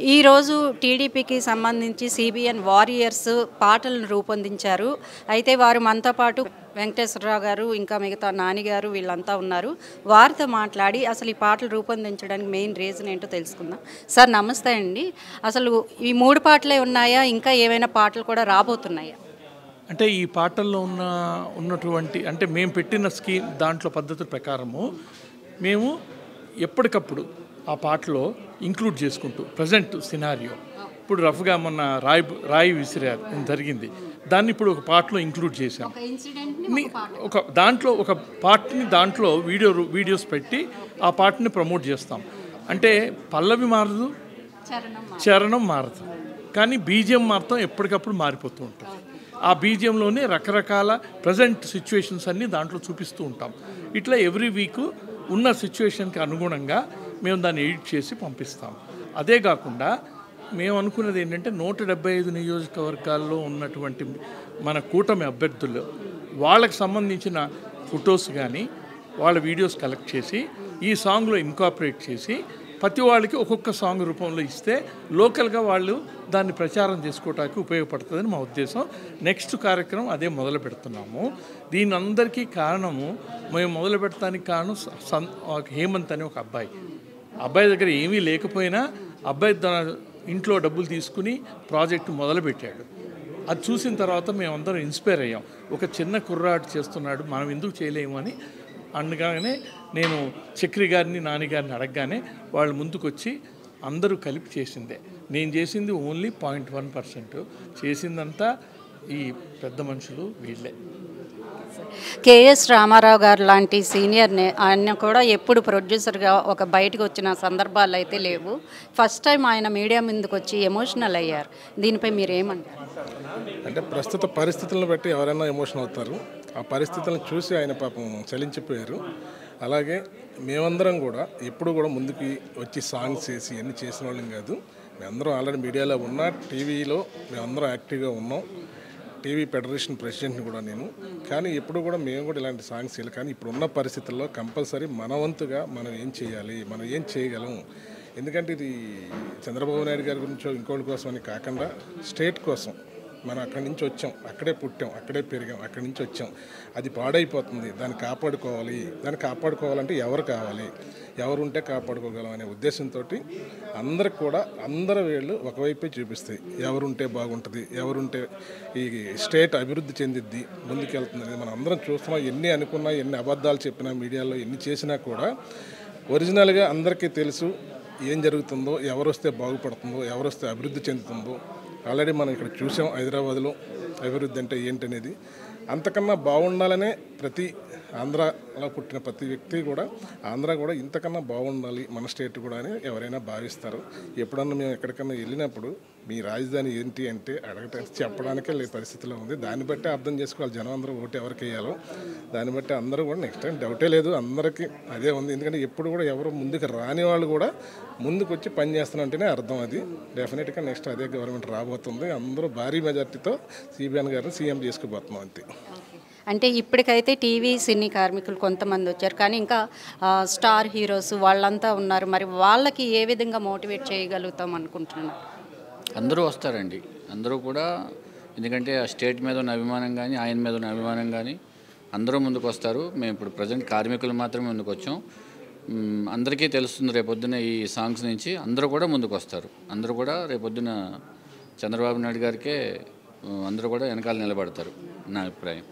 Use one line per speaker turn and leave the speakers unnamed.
ఈరోజు టీడీపీకి సంబంధించి సిబిఎన్ వారియర్స్ పాటలను రూపొందించారు. అయితే వారు మనతో పాటు వెంకటేశ్వరరావు గారు, ఇంకా మిగతా నాని గారు వీళ్ళంతా ఉన్నారు. వారితో మాట్లాడి అసలు ఈ పాటలు రూపొందించడానికి మెయిన్ రీజన్ ఏంటో తెలుసుకుందాం. సార్ నమస్తే అండి. అసలు ఈ 3 పాటలే ఉన్నాయా? ఇంకా ఏమైనా పాటలు కూడా రాబోతున్నాయా?
అంటే ఈ పాటల్లో ఉన్నటువంటి అంటే మేము పెట్టిన స్కీమ్ దాంట్లో పద్ధతి ప్రకారము మేము ఎప్పటికప్పుడు ఆ పాటలో ఇంక్లూడ్ చేసుకుంటూ ప్రజెంట్ సినారియో ఇప్పుడు రఫ్గా మొన్న రాయి విసిరారు జరిగింది, దాన్ని ఇప్పుడు ఒక పాటలో ఇంక్లూడ్ చేశాం. ఒక దాంట్లో ఒక పార్ట్ని దాంట్లో వీడియోస్ పెట్టి ఆ పాటని ప్రమోట్ చేస్తాం. అంటే పల్లవి మారదు, చరణం మారదు, కానీ బీజిఎం మాత్రం ఎప్పటికప్పుడు మారిపోతూ ఉంటుంది. ఆ బీజిఎంలోనే రకరకాల ప్రజెంట్ సిచ్యువేషన్స్ అన్నీ దాంట్లో చూపిస్తూ ఉంటాం. ఇట్లా ఎవ్రీ వీక్ ఉన్న సిచ్యువేషన్కి అనుగుణంగా మేము దాన్ని ఎడిట్ చేసి పంపిస్తాం. అదే కాకుండా మేము అనుకున్నది ఏంటంటే 175 నియోజకవర్గాల్లో ఉన్నటువంటి మన కూటమి అభ్యర్థులు వాళ్ళకి సంబంధించిన ఫొటోస్ కానీ వాళ్ళ వీడియోస్ కలెక్ట్ చేసి ఈ సాంగ్లో ఇన్కార్పొరేట్ చేసి ప్రతి వాళ్ళకి ఒక్కొక్క సాంగ్ రూపంలో ఇస్తే లోకల్గా వాళ్ళు దాన్ని ప్రచారం చేసుకోవడానికి ఉపయోగపడుతుందని మా ఉద్దేశం. నెక్స్ట్ కార్యక్రమం అదే మొదలు పెడుతున్నాము. దీని అందరికీ కారణము మేము మొదలు పెట్టడానికి కారణం హేమంత్ అని ఒక అబ్బాయి దగ్గర ఏమీ లేకపోయినా అబ్బాయి తన ఇంట్లో డబ్బులు తీసుకుని ప్రాజెక్టు మొదలుపెట్టాడు. అది చూసిన తర్వాత మేమందరం ఇన్స్పైర్ అయ్యాం. ఒక చిన్న కుర్రాడు చేస్తున్నాడు, మనం ఎందుకు చేయలేము అని అనగానే నేను చక్రి గారిని నాని గారిని అడగగానే వాళ్ళు ముందుకొచ్చి అందరూ కలిపి చేసిందే. నేను చేసింది ఓన్లీ 0.1%, చేసిందంతా ఈ పెద్ద మనుషులు వీళ్ళే.
కేఎస్ రామారావు గారు లాంటి సీనియర్ని ఆయన కూడా ఎప్పుడు ప్రొడ్యూసర్గా ఒక బయటకు వచ్చిన సందర్భాలు అయితే లేవు. ఫస్ట్ టైం ఆయన మీడియా ముందుకు వచ్చి ఎమోషనల్ అయ్యారు. దీనిపై మీరు ఏమంటారు?
అంటే ప్రస్తుత పరిస్థితులను బట్టి ఎవరైనా ఎమోషన్ అవుతారు. ఆ పరిస్థితులను చూసి ఆయన పాపం చలించిపోయారు. అలాగే మేమందరం కూడా ఎప్పుడు కూడా ముందుకు వచ్చి సాంగ్స్ చేసి ఇవన్నీ చేసిన వాళ్ళం కాదు. మేమందరం ఆల్రెడీ మీడియాలో ఉన్నా, టీవీలో మేమందరం యాక్టివ్గా ఉన్నాం. టీవీ ఫెడరేషన్ ప్రెసిడెంట్ని కూడా నేను. కానీ ఎప్పుడు కూడా మేము కూడా ఇలాంటి సాంగ్స్ చేయాలి. కానీ ఇప్పుడున్న పరిస్థితుల్లో కంపల్సరీ మన వంతుగా మనం ఏం చేయాలి, మనం ఏం చేయగలం. ఎందుకంటే ఇది చంద్రబాబు నాయుడు గారి గురించో ఇంకోటి కోసం అని కాకుండా స్టేట్ కోసం మనం అక్కడి నుంచి వచ్చాం, అక్కడే పుట్టాం, అక్కడే పెరిగాం, అక్కడి నుంచి వచ్చాం. అది పాడైపోతుంది, దాన్ని కాపాడుకోవాలంటే ఎవరు కావాలి, ఎవరు ఉంటే కాపాడుకోగలం అనే ఉద్దేశంతో అందరికి కూడా అందరి వేళ్ళు ఒకవైపే చూపిస్తాయి. ఎవరుంటే బాగుంటుంది, ఎవరుంటే ఈ స్టేట్ అభివృద్ధి చెందిద్ది, ముందుకెళ్తుంది అనేది మనం అందరం చూస్తున్నాం. ఎన్ని అనుకున్నా, ఎన్ని అబద్ధాలు చెప్పినా, మీడియాలో ఎన్ని చేసినా కూడా ఒరిజినల్గా అందరికీ తెలుసు ఏం జరుగుతుందో, ఎవరు వస్తే బాగుపడుతుందో, ఎవరు వస్తే అభివృద్ధి చెందుతుందో. ఆల్రెడీ మనం ఇక్కడ చూసాం హైదరాబాద్లో అభివృద్ధి అంటే ఏంటనేది. అంతకన్నా బాగుండాలనే ప్రతి ఆంధ్రాలో పుట్టిన ప్రతి వ్యక్తి కూడా ఆంధ్ర కూడా ఇంతకన్నా బాగుండాలి మన స్టేట్ కూడా అని ఎవరైనా భావిస్తారు. ఎప్పుడన్నా మేము ఎక్కడికన్నా వెళ్ళినప్పుడు మీ రాజధాని ఏంటి అంటే చెప్పడానికే లే పరిస్థితిలో ఉంది. దాన్ని బట్టి అర్థం చేసుకోవాలి జనం అందరూ ఓటు ఎవరికి వేయాలో. దాన్ని బట్టి అందరూ కూడా నెక్స్ట్ టైం డౌటే లేదు, అందరికీ అదే ఉంది. ఎందుకంటే ఎప్పుడు కూడా ఎవరు ముందుకు రాని వాళ్ళు కూడా ముందుకు వచ్చి పని చేస్తున్నారంటేనే అర్థం. అది డెఫినెట్గా నెక్స్ట్ అదే గవర్నమెంట్ రాబోతుంది. అందరూ భారీ మెజార్టీతో సిబిఎన్ గారిని సీఎం చేసుకోబోతున్నాం అంతే.
అంటే ఇప్పటికైతే టీవీ సినీ కార్మికులు కొంతమంది వచ్చారు, కానీ ఇంకా స్టార్ హీరోస్ వాళ్ళంతా ఉన్నారు. మరి వాళ్ళకి ఏ విధంగా మోటివేట్ చేయగలుగుతాం అనుకుంటున్నారు?
అందరూ వస్తారండి, అందరూ కూడా. ఎందుకంటే ఆ స్టేట్ మీద ఉన్న అభిమానం కానీ, ఆయన మీద ఉన్న అభిమానం కానీ అందరూ ముందుకు వస్తారు. మేము ఇప్పుడు ప్రజెంట్ కార్మికులు మాత్రమే ముందుకు వచ్చాం. అందరికీ తెలుస్తుంది రేపొద్దున ఈ సాంగ్స్ నుంచి అందరూ కూడా ముందుకు వస్తారు. అందరూ కూడా రేపొద్దున చంద్రబాబు నాయుడు గారికే అందరూ కూడా వెనకాల నిలబడతారు నా అభిప్రాయం.